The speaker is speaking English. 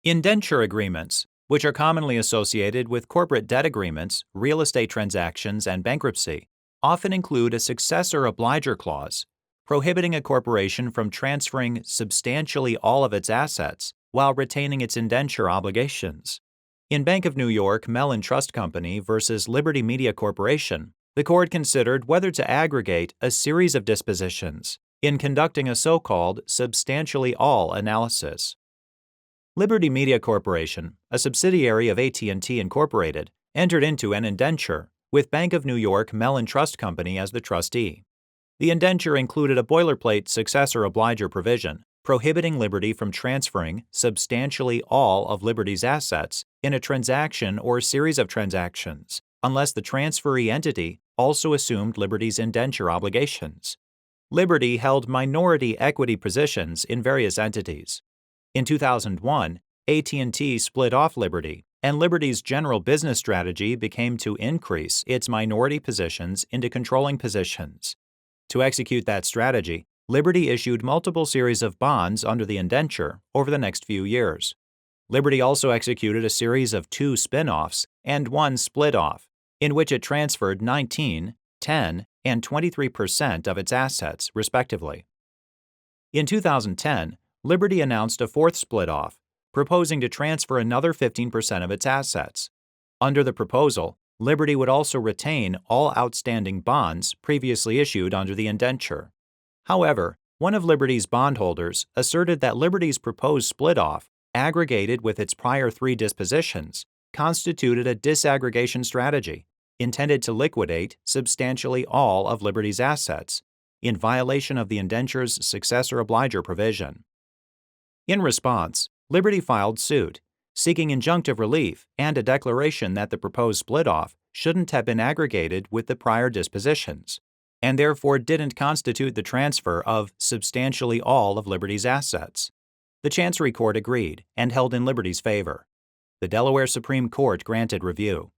Indenture agreements, which are commonly associated with corporate debt agreements, real estate transactions, and bankruptcy, often include a successor-obligor clause, prohibiting a corporation from transferring substantially all of its assets while retaining its indenture obligations. In Bank of New York Mellon Trust Company versus Liberty Media Corporation, the court considered whether to aggregate a series of dispositions in conducting a so-called substantially all analysis. Liberty Media Corporation, a subsidiary of AT&T Incorporated, entered into an indenture with Bank of New York Mellon Trust Company as the trustee. The indenture included a boilerplate successor-obligor provision prohibiting Liberty from transferring substantially all of Liberty's assets in a transaction or series of transactions, unless the transferee entity also assumed Liberty's indenture obligations. Liberty held minority equity positions in various entities. In 2001, AT&T split off Liberty, and Liberty's general business strategy became to increase its minority positions into controlling positions. To execute that strategy, Liberty issued multiple series of bonds under the indenture over the next few years. Liberty also executed a series of 2 spin-offs and 1 split-off, in which it transferred 19, 10, and 23% of its assets, respectively. In 2010, Liberty announced a 4th split-off, proposing to transfer another 15% of its assets. Under the proposal, Liberty would also retain all outstanding bonds previously issued under the indenture. However, one of Liberty's bondholders asserted that Liberty's proposed split-off, aggregated with its prior 3 dispositions, constituted a disaggregation strategy intended to liquidate substantially all of Liberty's assets, in violation of the indenture's successor-obligor provision. In response, Liberty filed suit, seeking injunctive relief and a declaration that the proposed split-off shouldn't have been aggregated with the prior dispositions, and therefore didn't constitute the transfer of substantially all of Liberty's assets. The Chancery Court agreed and held in Liberty's favor. The Delaware Supreme Court granted review.